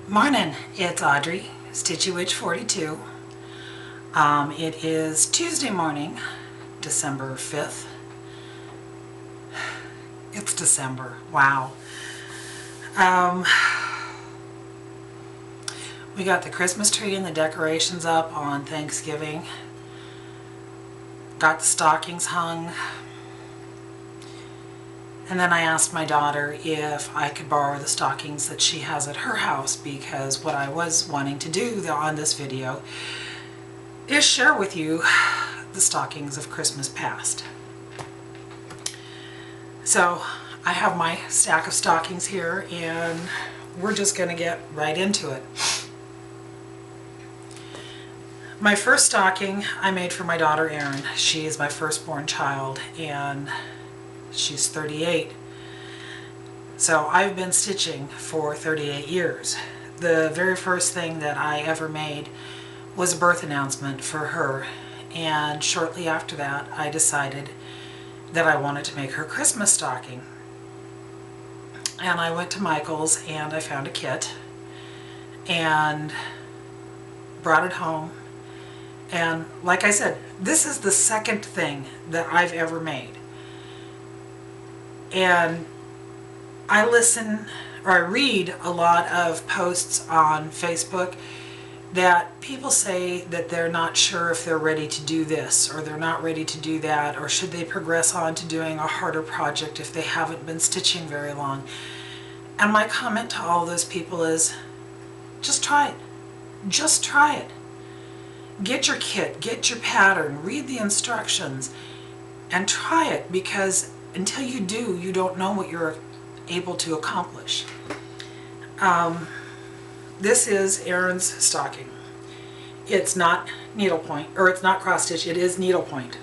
Morning, it's Audrey, Stitchy Witch 42. It is Tuesday morning, December 5th. It's December, wow. We got the Christmas tree and the decorations up on Thanksgiving. Got the stockings hung. And then I asked my daughter if I could borrow the stockings that she has at her house, because what I was wanting to do on this video is share with you the stockings of Christmas past. So I have my stack of stockings here and we're just going to get right into it. My first stocking I made for my daughter Erin. She is my firstborn child and she's 38. So I've been stitching for 38 years. The very first thing that I ever made was a birth announcement for her, and shortly after that I decided that I wanted to make her Christmas stocking. And I went to Michael's and I found a kit and brought it home. And like I said, this is the second thing that I've ever made. And I read a lot of posts on Facebook that people say that they're not sure if they're ready to do this, or they're not ready to do that, or should they progress on to doing a harder project if they haven't been stitching very long. And my comment to all those people is, just try it. Just try it. Get your kit, get your pattern, read the instructions, and try it, because until you do, you don't know what you're able to accomplish. This is Erin's stocking. It's not needlepoint, or it's not cross stitch, it is needlepoint.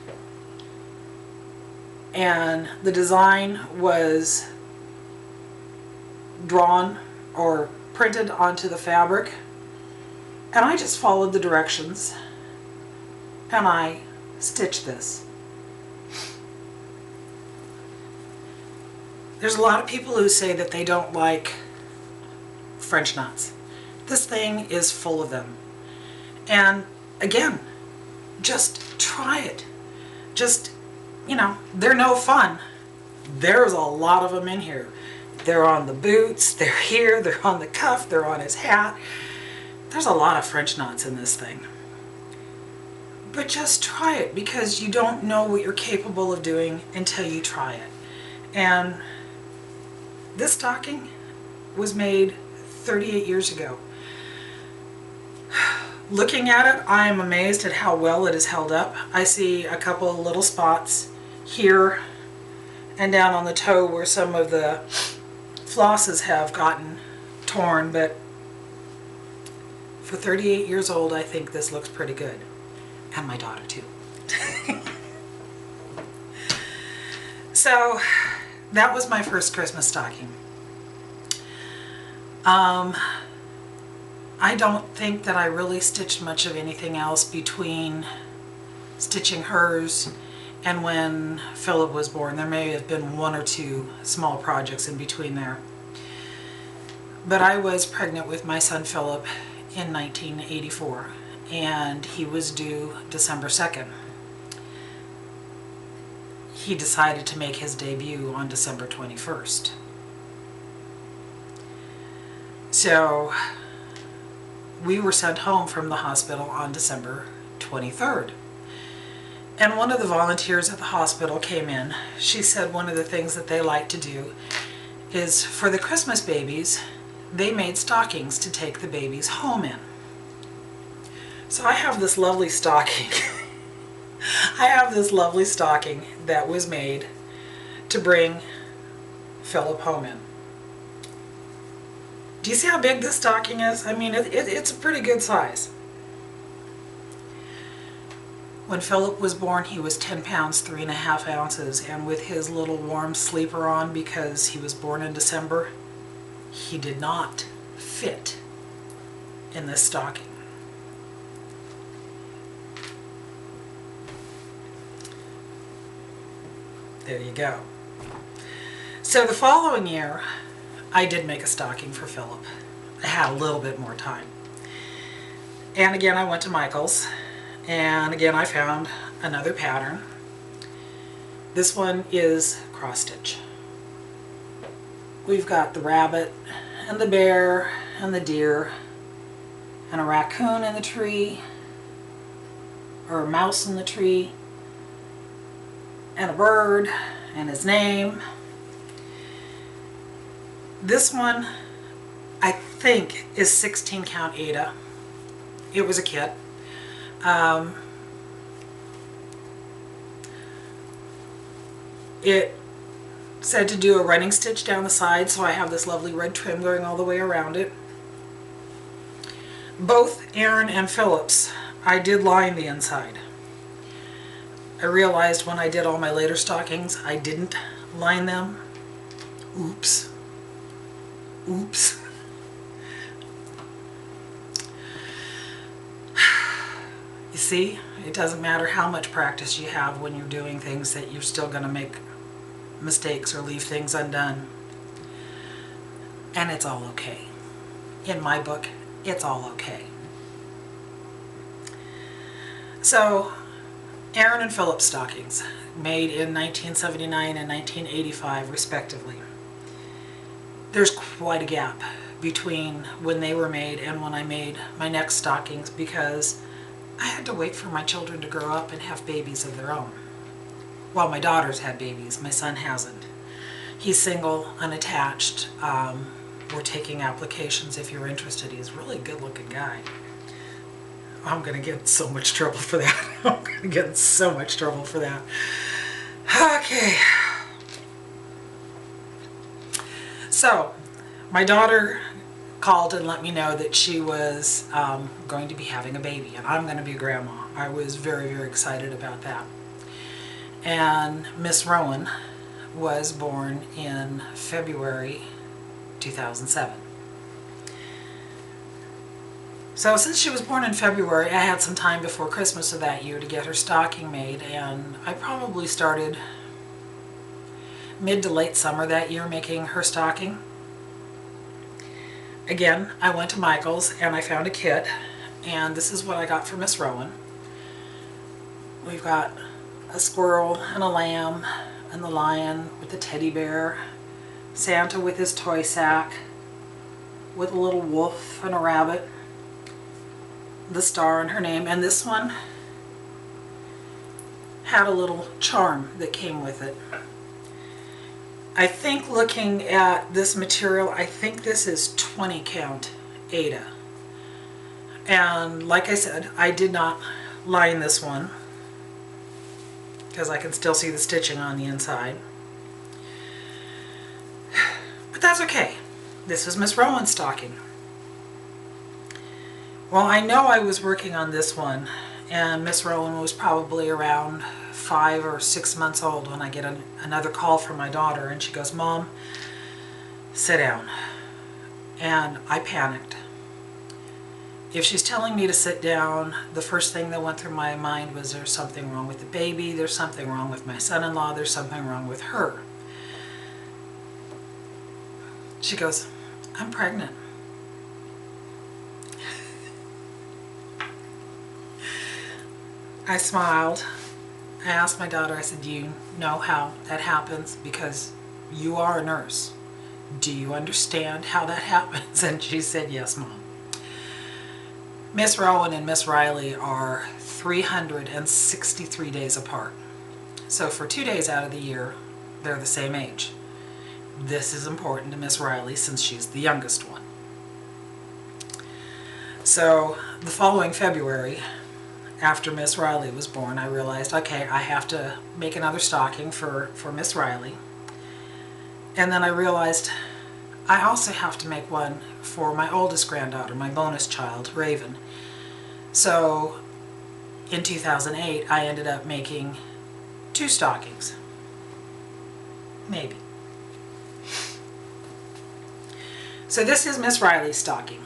And the design was drawn or printed onto the fabric, and I just followed the directions and I stitched this. There's a lot of people who say that they don't like French knots. This thing is full of them. And again, just try it. Just, you know, they're no fun. There's a lot of them in here. They're on the boots, they're here, they're on the cuff, they're on his hat. There's a lot of French knots in this thing. But just try it, because you don't know what you're capable of doing until you try it. And this stocking was made 38 years ago. Looking at it, I am amazed at how well it is held up. I see a couple of little spots here and down on the toe where some of the flosses have gotten torn, but for 38 years old, I think this looks pretty good. And my daughter too. So that was my first Christmas stocking. I don't think that I really stitched much of anything else between stitching hers and when Philip was born. There may have been one or two small projects in between there. But I was pregnant with my son Philip in 1984, and he was due December 2nd. He decided to make his debut on December 21st. So we were sent home from the hospital on December 23rd. And one of the volunteers at the hospital came in. She said one of the things that they like to do is, for the Christmas babies, they made stockings to take the babies home in. So I have this lovely stocking. I have this lovely stocking that was made to bring Philip home in. Do you see how big this stocking is? I mean, it's a pretty good size. When Philip was born, he was 10 pounds, 3.5 ounces, and with his little warm sleeper on, because he was born in December, he did not fit in this stocking. There you go. So the following year, I did make a stocking for Philip. I had a little bit more time. And again, I went to Michael's, and again I found another pattern. This one is cross stitch. We've got the rabbit and the bear and the deer and a raccoon in the tree, or a mouse in the tree, and a bird and his name. This one I think is 16 count Ada. It was a kit. It said to do a running stitch down the side, so I have this lovely red trim going all the way around it. Both Aaron and Phillips, I did line the inside. I realized when I did all my later stockings, I didn't line them. Oops. Oops. You see, it doesn't matter how much practice you have when you're doing things, that you're still going to make mistakes or leave things undone. And it's all okay. In my book, it's all okay. So, Aaron and Phillips stockings, made in 1979 and 1985 respectively. There's quite a gap between when they were made and when I made my next stockings, because I had to wait for my children to grow up and have babies of their own. Well, my daughters had babies, my son hasn't. He's single, unattached. We're taking applications if you're interested. He's a really good looking guy. I'm going to get in so much trouble for that. I'm going to get in so much trouble for that. Okay. So, my daughter called and let me know that she was going to be having a baby, and I'm going to be a grandma. I was very, very excited about that. And Miss Rowan was born in February 2007. So since she was born in February, I had some time before Christmas of that year to get her stocking made, and I probably started mid to late summer that year making her stocking. Again, I went to Michael's and I found a kit, and this is what I got for Miss Rowan. We've got a squirrel and a lamb and the lion with the teddy bear, Santa with his toy sack, with a little wolf and a rabbit, the star and her name, and this one had a little charm that came with it. I think, looking at this material, I think this is 20 count Ada. And like I said, I did not line this one because I can still see the stitching on the inside. But that's okay. This is Miss Rowan's stocking. Well, I know I was working on this one, and Miss Rowan was probably around 5 or 6 months old when I get another call from my daughter, and she goes, "Mom, sit down." And I panicked. If she's telling me to sit down, the first thing that went through my mind was, there's something wrong with the baby, there's something wrong with my son-in-law, there's something wrong with her. She goes, "I'm pregnant." I smiled. I asked my daughter, I said, "Do you know how that happens? Because you are a nurse. Do you understand how that happens?" And she said, "Yes, Mom." Miss Rowan and Miss Riley are 363 days apart. So for 2 days out of the year, they're the same age. This is important to Miss Riley since she's the youngest one. So the following February, after Miss Riley was born, I realized, okay, I have to make another stocking for Miss Riley. And then I realized I also have to make one for my oldest granddaughter, my bonus child, Raven. So in 2008, I ended up making 2 stockings. Maybe. So this is Miss Riley's stocking.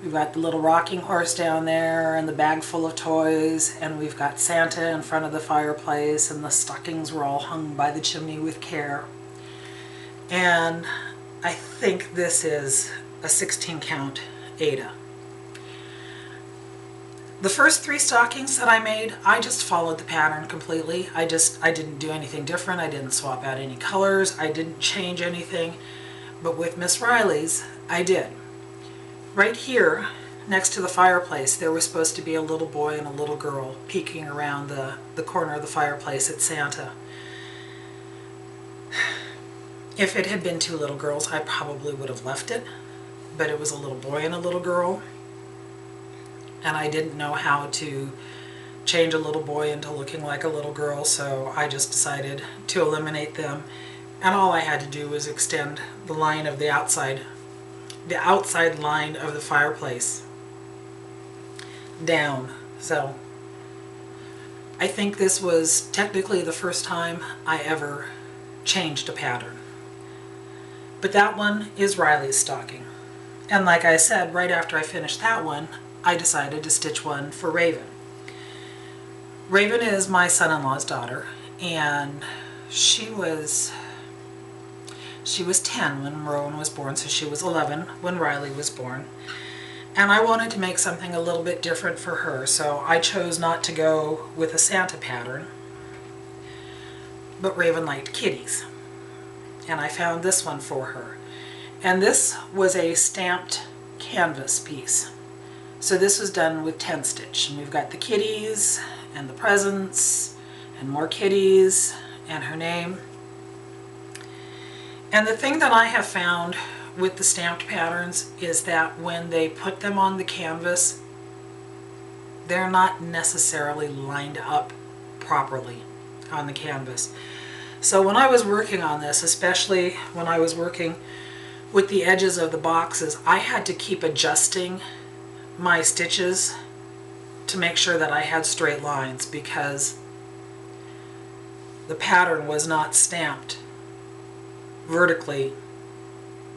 We've got the little rocking horse down there and the bag full of toys, and we've got Santa in front of the fireplace, and the stockings were all hung by the chimney with care. And I think this is a 16 count Ada. The first 3 stockings that I made, I just followed the pattern completely. I didn't do anything different. I didn't swap out any colors. I didn't change anything. But with Miss Riley's, I did. Right here, next to the fireplace, there was supposed to be a little boy and a little girl peeking around the corner of the fireplace at Santa. If it had been 2 little girls, I probably would have left it. But it was a little boy and a little girl. And I didn't know how to change a little boy into looking like a little girl, so I just decided to eliminate them. And all I had to do was extend the line of the outside line of the fireplace down. So I think this was technically the first time I ever changed a pattern. But that one is Riley's stocking. And like I said, right after I finished that one, I decided to stitch one for Raven. Raven is my son-in-law's daughter, and she was 10 when Rowan was born, so she was 11 when Riley was born. And I wanted to make something a little bit different for her, so I chose not to go with a Santa pattern, but Raven liked kitties. And I found this one for her. And this was a stamped canvas piece. So this was done with 10 stitch. And we've got the kitties and the presents and more kitties and her name. And the thing that I have found with the stamped patterns is that when they put them on the canvas, they're not necessarily lined up properly on the canvas. So when I was working on this, especially when I was working with the edges of the boxes, I had to keep adjusting my stitches to make sure that I had straight lines, because the pattern was not stamped vertically,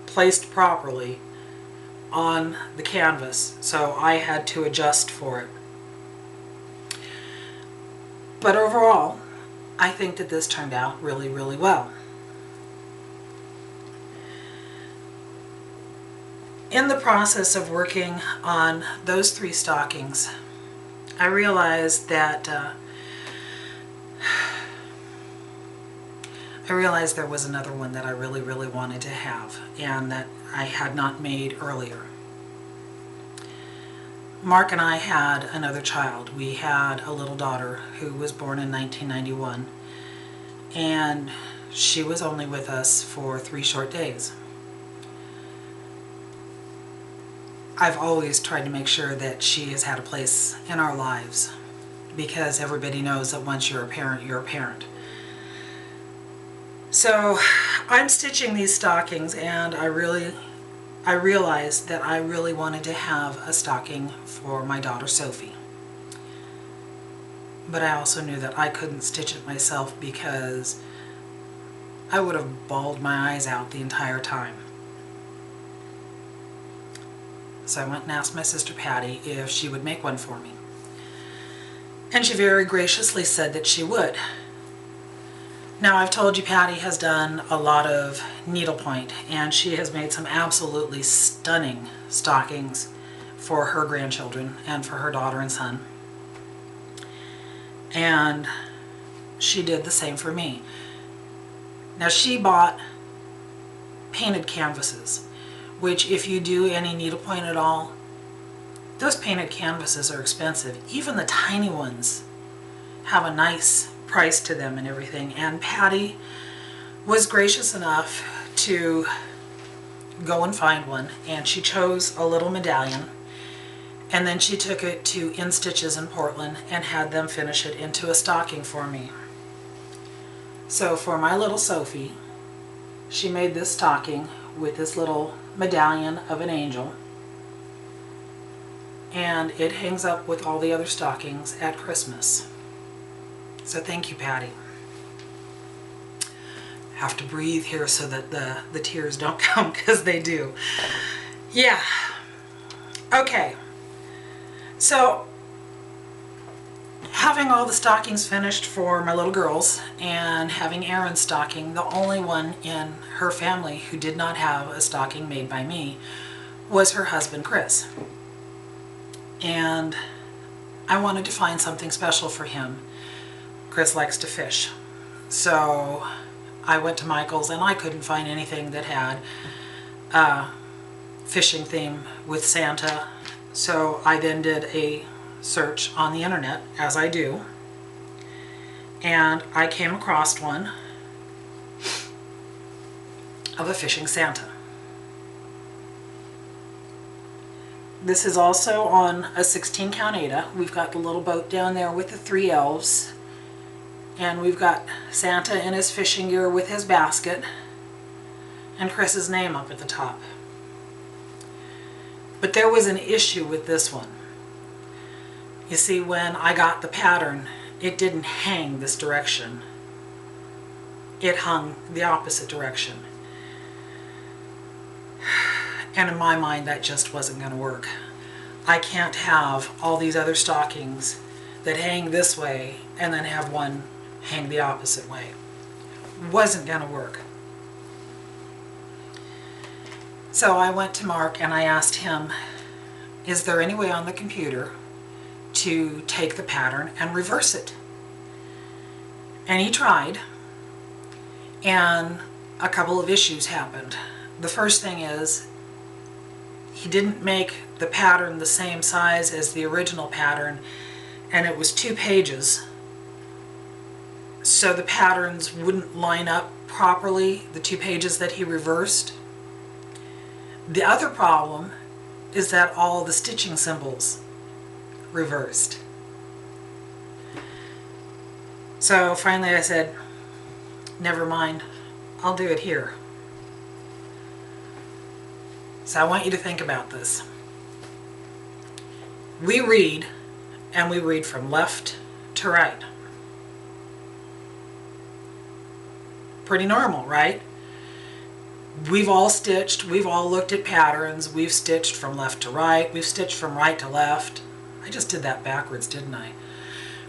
placed properly on the canvas, so I had to adjust for it. But overall, I think that this turned out really, really well. In the process of working on those 3 stockings, I realized that there was another one that I really, really wanted to have, and that I had not made earlier. Mark and I had another child. We had a little daughter who was born in 1991, and she was only with us for 3 short days. I've always tried to make sure that she has had a place in our lives, because everybody knows that once you're a parent, you're a parent. So I'm stitching these stockings, and I realized that I really wanted to have a stocking for my daughter Sophie. But I also knew that I couldn't stitch it myself, because I would have bawled my eyes out the entire time. So I went and asked my sister Patty if she would make one for me. And she very graciously said that she would. Now, I've told you Patty has done a lot of needlepoint, and she has made some absolutely stunning stockings for her grandchildren and for her daughter and son. And she did the same for me. Now, she bought painted canvases, which, if you do any needlepoint at all, those painted canvases are expensive. Even the tiny ones have a nice price to them and everything. And Patty was gracious enough to go and find one, and she chose a little medallion, and then she took it to In Stitches in Portland and had them finish it into a stocking for me. So for my little Sophie, she made this stocking with this little medallion of an angel, and it hangs up with all the other stockings at Christmas. So thank you, Patty. I have to breathe here so that the tears don't come, because they do. Yeah. Okay. So having all the stockings finished for my little girls, and having Erin's stocking, the only one in her family who did not have a stocking made by me, was her husband, Chris. And I wanted to find something special for him. Chris likes to fish. So I went to Michael's and I couldn't find anything that had a fishing theme with Santa. So I then did a search on the internet, as I do, and I came across one of a fishing Santa. This is also on a 16 count Ada. We've got the little boat down there with the 3 elves, and we've got Santa in his fishing gear with his basket and Chris's name up at the top. But there was an issue with this one. You see, when I got the pattern, it didn't hang this direction. It hung the opposite direction. And in my mind, that just wasn't going to work. I can't have all these other stockings that hang this way and then have one hang the opposite way. Wasn't going to work. So I went to Mark and I asked him, is there any way on the computer to take the pattern and reverse it? And he tried, and a couple of issues happened. The first thing is, he didn't make the pattern the same size as the original pattern, and it was 2 pages, so the patterns wouldn't line up properly, the 2 pages that he reversed. The other problem is that all the stitching symbols reversed. So finally I said, never mind, I'll do it here. So I want you to think about this. We read, and we read from left to right. Pretty normal, right? We've all stitched, we've all looked at patterns, we've stitched from left to right, we've stitched from right to left. I just did that backwards, didn't I?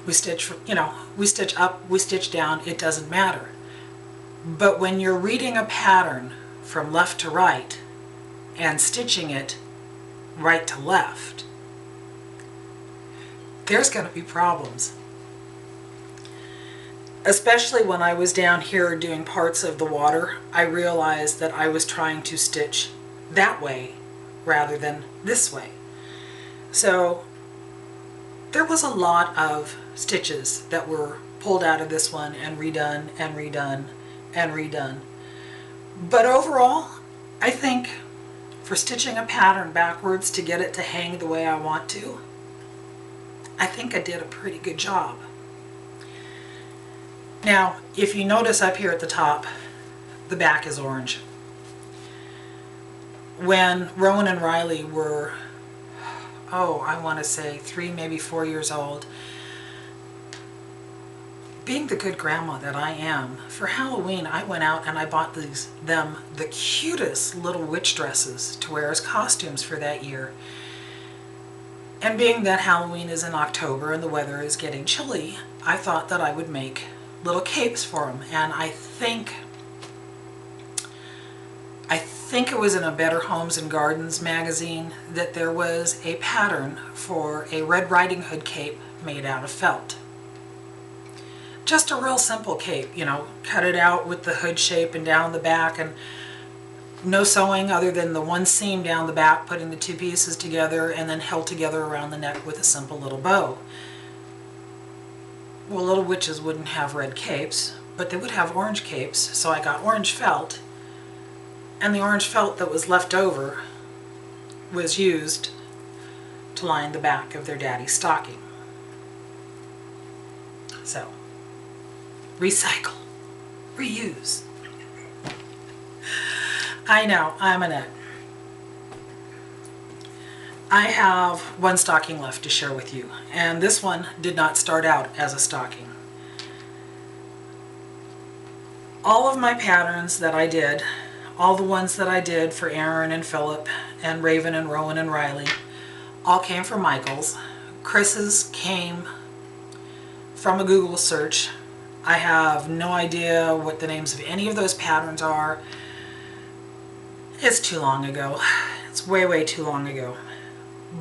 We stitch, we stitch up, we stitch down, it doesn't matter. But when you're reading a pattern from left to right and stitching it right to left, there's going to be problems. Especially when I was down here doing parts of the water, I realized that I was trying to stitch that way rather than this way. So there was a lot of stitches that were pulled out of this one and redone and redone and redone. But overall, I think for stitching a pattern backwards to get it to hang the way I want to, I think I did a pretty good job. Now, if you notice up here at the top, the back is orange. When Rowan and Riley were, I want to say 3, maybe 4 years old, being the good grandma that I am, for Halloween I went out and I bought them the cutest little witch dresses to wear as costumes for that year. And being that Halloween is in October and the weather is getting chilly, I thought that I would make little capes for them. And I think it was in a Better Homes and Gardens magazine that there was a pattern for a Red Riding Hood cape made out of felt. Just a real simple cape, cut it out with the hood shape and down the back, and no sewing other than the one seam down the back, putting the 2 pieces together and then held together around the neck with a simple little bow. Well, little witches wouldn't have red capes, but they would have orange capes, so I got orange felt, and the orange felt that was left over was used to line the back of their daddy's stocking. So, recycle, reuse. I know, I'm a nut. I have one stocking left to share with you, and this one did not start out as a stocking. All of my patterns that I did, all the ones that I did for Aaron and Philip and Raven and Rowan and Riley, all came from Michael's. Chris's came from a Google search. I have no idea what the names of any of those patterns are. It's too long ago. It's way, way too long ago.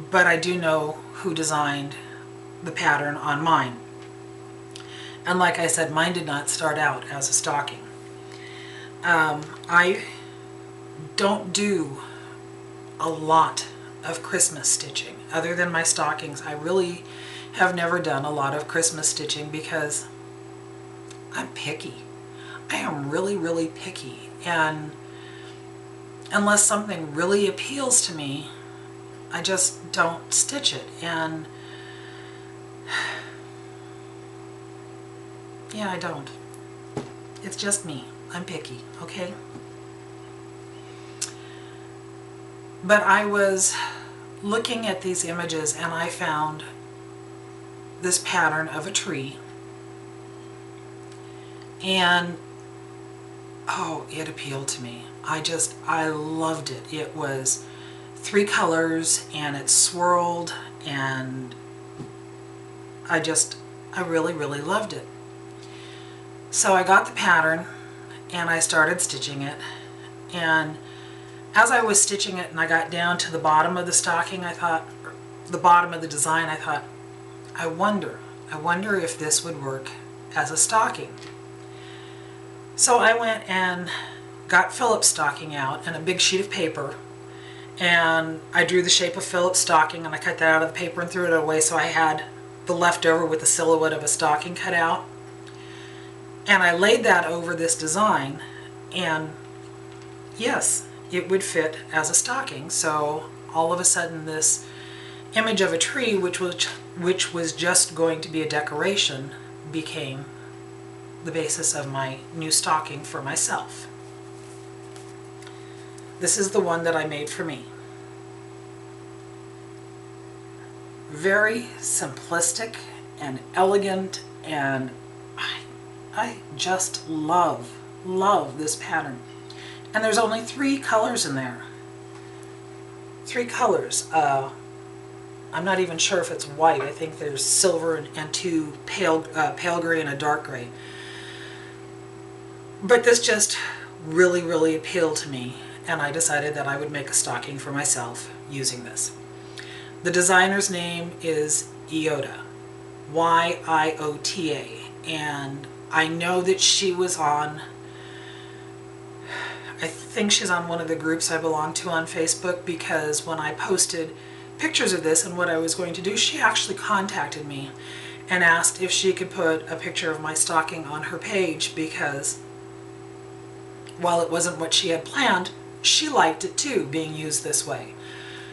But I do know who designed the pattern on mine. And like I said, mine did not start out as a stocking. I don't do a lot of Christmas stitching. Other than my stockings, I really have never done a lot of Christmas stitching because I'm picky. I am really, really picky. And unless something really appeals to me, I just don't stitch it. And yeah, I don't. It's just me. I'm picky, okay? But I was looking at these images and I found this pattern of a tree. And oh, it appealed to me. I loved it. It was 3 colors and it swirled, and I really, really loved it. So I got the pattern and I started stitching it, and as I was stitching it and I got down to the bottom of the stocking, I thought, the bottom of the design, I thought, I wonder if this would work as a stocking. So I went and got Philip's stocking out and a big sheet of paper, and I drew the shape of Philip's stocking and I cut that out of the paper and threw it away, so I had the leftover with the silhouette of a stocking cut out. And I laid that over this design, and yes, it would fit as a stocking. So all of a sudden this image of a tree, which was just going to be a decoration, became the basis of my new stocking for myself. This is the one that I made for me. Very simplistic and elegant, and I just love this pattern. And there's only 3 colors in there. 3 colors. I'm not even sure if it's white. I think there's silver and 2 pale gray and a dark gray. But this just really, really appealed to me, and I decided that I would make a stocking for myself using this. The designer's name is Iota, Y-I-O-T-A, and I know that she was on, I think she's on one of the groups I belong to on Facebook, because when I posted pictures of this and what I was going to do, she actually contacted me and asked if she could put a picture of my stocking on her page, because while it wasn't what she had planned, she liked it too, being used this way.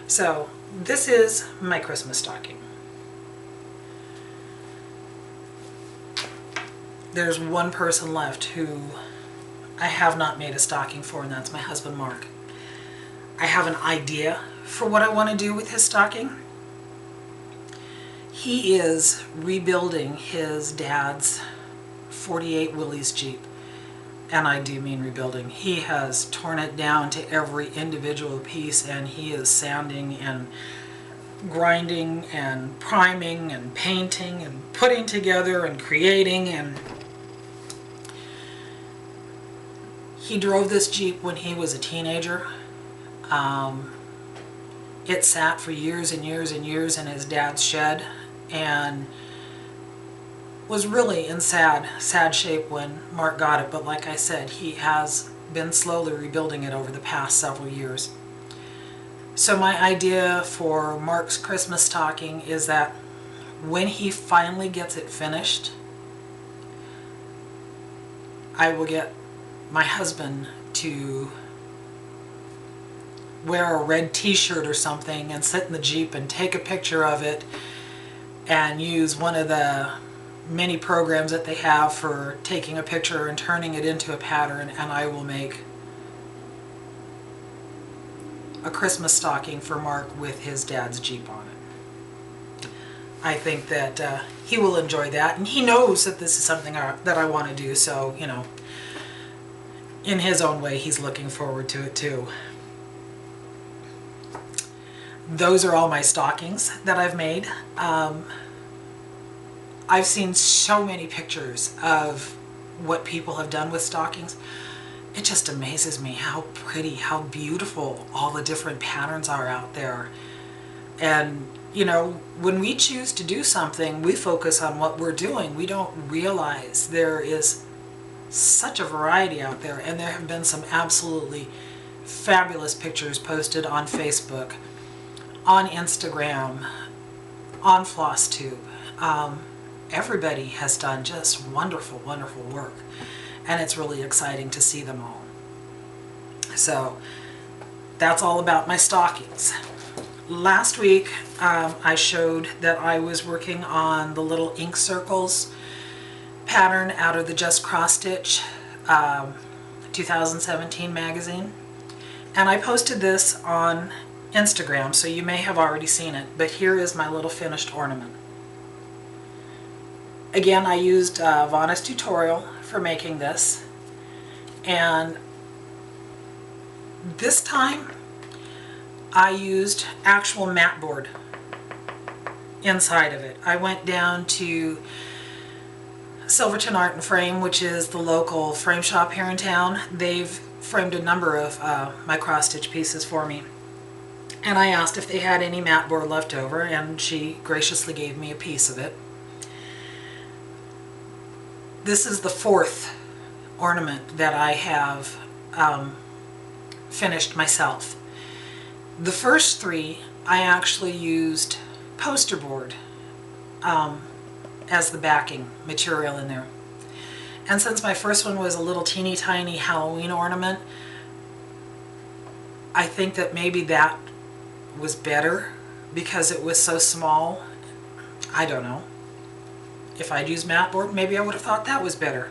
So this is my Christmas stocking. There's one person left who I have not made a stocking for, and that's my husband, Mark. I have an idea for what I want to do with his stocking. He is rebuilding his dad's 48 Willys Jeep. And I do mean rebuilding. He has torn it down to every individual piece, and he is sanding and grinding and priming and painting and putting together and creating. And he drove this Jeep when he was a teenager. It sat for years and years and years in his dad's shed, and was really in sad shape when Mark got it. But like I said, he has been slowly rebuilding it over the past several years. So my idea for Mark's Christmas stocking is that when he finally gets it finished, I will get my husband to wear a red t-shirt or something and sit in the Jeep and take a picture of it and use one of the many programs that they have for taking a picture and turning it into a pattern, and I will make a Christmas stocking for Mark with his dad's Jeep on it. I think that he will enjoy that, and he knows that this is something that I want to do, so, you know, in his own way, he's looking forward to it too. Those are all my stockings that I've made. I've seen so many pictures of what people have done with stockings, it just amazes me how pretty, how beautiful all the different patterns are out there. And you know, when we choose to do something, we focus on what we're doing. We don't realize there is such a variety out there, and there have been some absolutely fabulous pictures posted on Facebook, on Instagram, on FlossTube. Everybody has done just wonderful, wonderful work, and it's really exciting to see them all. So that's all about my stockings. Last week I showed that I was working on the little ink circles pattern out of the Just Cross Stitch 2017 magazine, and I posted this on Instagram, so you may have already seen it, but here is my little finished ornament. Again, I used Vanna's tutorial for making this, and this time I used actual mat board inside of it. I went down to Silverton Art and Frame, which is the local frame shop here in town. They've framed a number of my cross-stitch pieces for me. And I asked if they had any mat board left over, and she graciously gave me a piece of it. This is the fourth ornament that I have finished myself. The first three I actually used poster board as the backing material in there. And since my first one was a little teeny tiny Halloween ornament, I think that maybe that was better because it was so small. I don't know. If I'd used mat board, maybe I would have thought that was better.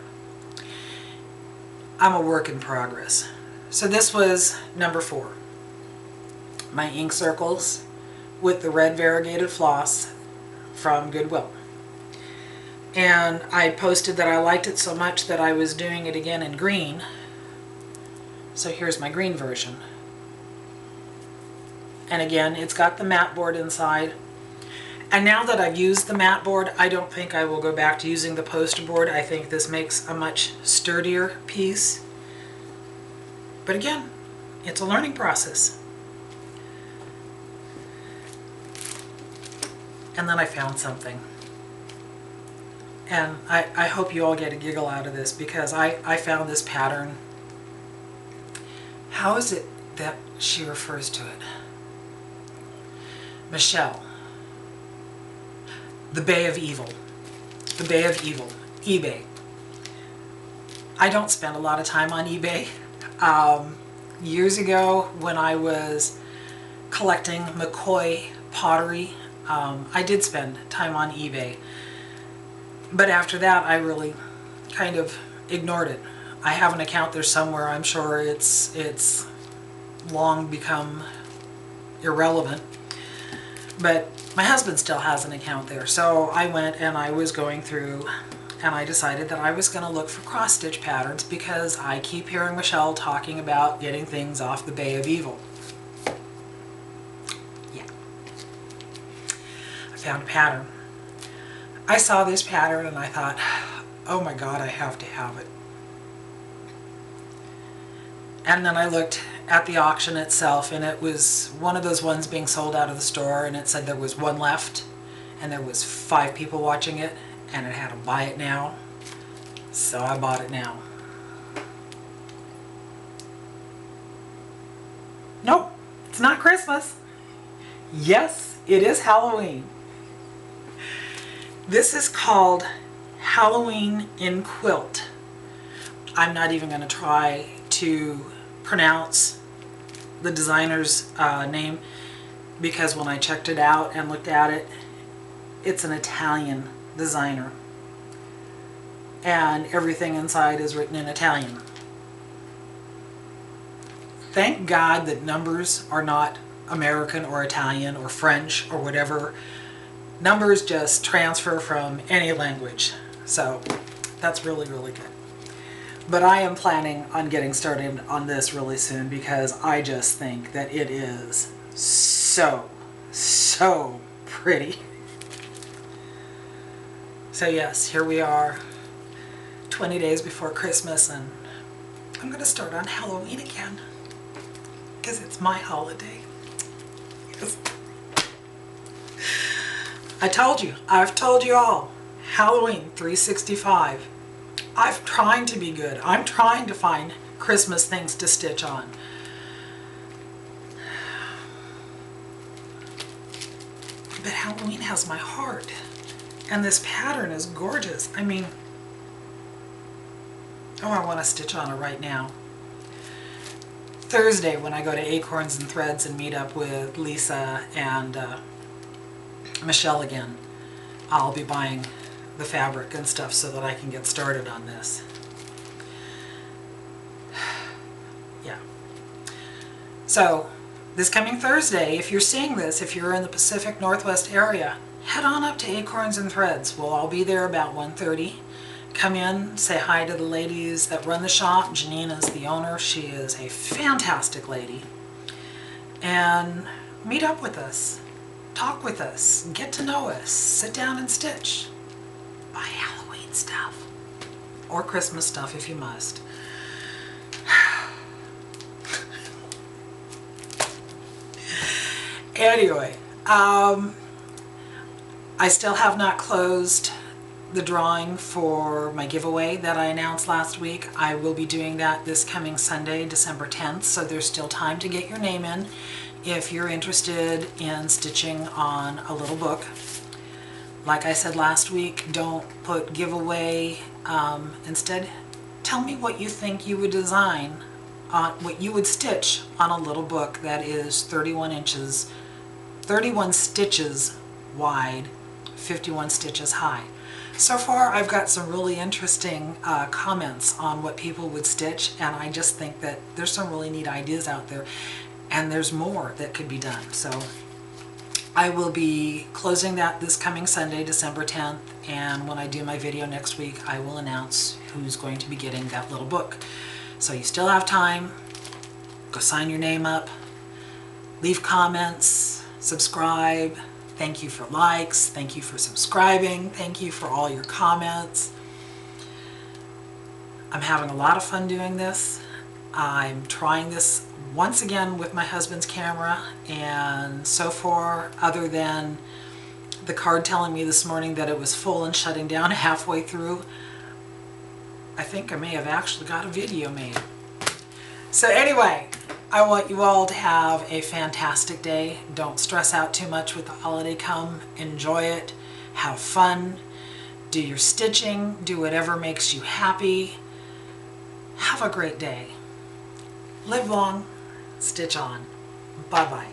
I'm a work in progress. So this was number 4. My ink circles with the red variegated floss from Goodwill. And I posted that I liked it so much that I was doing it again in green. So here's my green version. And again, it's got the mat board inside. And now that I've used the mat board, I don't think I will go back to using the poster board. I think this makes a much sturdier piece. But again, it's a learning process. And then I found something. And I hope you all get a giggle out of this, because I found this pattern. How is it that she refers to it? Michelle. The Bay of Evil. The Bay of Evil. eBay. I don't spend a lot of time on eBay. Years ago, when I was collecting McCoy pottery, I did spend time on eBay. But after that, I really kind of ignored it. I have an account there somewhere. I'm sure it's long become irrelevant. But my husband still has an account there. So I went and I was going through, and I decided that I was going to look for cross-stitch patterns, because I keep hearing Michelle talking about getting things off the Bay of Evil. Yeah. I found a pattern. I saw this pattern and I thought, oh my God, I have to have it. And then I looked at the auction itself, and it was one of those ones being sold out of the store, and it said there was one left, and there was 5 people watching it, and it had to buy it now. So I bought it now. Nope, it's not Christmas. Yes, it is Halloween. This is called Halloween in Quilt. I'm not even going to try to pronounce the designer's name, because when I checked it out and looked at it, it's an Italian designer. And everything inside is written in Italian. Thank God that numbers are not American or Italian or French or whatever. Numbers just transfer from any language. So that's really, really good. But I am planning on getting started on this really soon, because I just think that it is so, so pretty. So yes, here we are, 20 days before Christmas, and I'm going to start on Halloween again because it's my holiday. Yes. I've told you all, Halloween 365. I'm trying to be good. I'm trying to find Christmas things to stitch on. But Halloween has my heart. And this pattern is gorgeous. I mean, oh, I want to stitch on it right now. Thursday, when I go to Acorns and Threads and meet up with Lisa and Michelle again, I'll be buying the fabric and stuff so that I can get started on this. Yeah. So, this coming Thursday, if you're seeing this, if you're in the Pacific Northwest area, head on up to Acorns and Threads. We'll all be there about 1:30. Come in, say hi to the ladies that run the shop. Janine is the owner. She is a fantastic lady. And meet up with us. Talk with us. Get to know us. Sit down and stitch. Buy Halloween stuff. Or Christmas stuff if you must. Anyway, I still have not closed the drawing for my giveaway that I announced last week. I will be doing that this coming Sunday, December 10th, so there's still time to get your name in if you're interested in stitching on a little book. Like I said last week, don't put giveaway. Instead, tell me what you think you would design, what you would stitch on a little book that is 31 stitches wide, 51 stitches high. So far, I've got some really interesting comments on what people would stitch, and I just think that there's some really neat ideas out there, and there's more that could be done. So I will be closing that this coming Sunday, December 10th, and when I do my video next week, I will announce who's going to be getting that little book. So you still have time. Go sign your name up, leave comments, subscribe. Thank you for likes, thank you for subscribing, thank you for all your comments. I'm having a lot of fun doing this. I'm trying this once again with my husband's camera, and so far, other than the card telling me this morning that it was full and shutting down halfway through, I think I may have actually got a video made. So anyway, I want you all to have a fantastic day. Don't stress out too much with the holiday come. Enjoy it. Have fun. Do your stitching. Do whatever makes you happy. Have a great day. Live long. Stitch on. Bye-bye.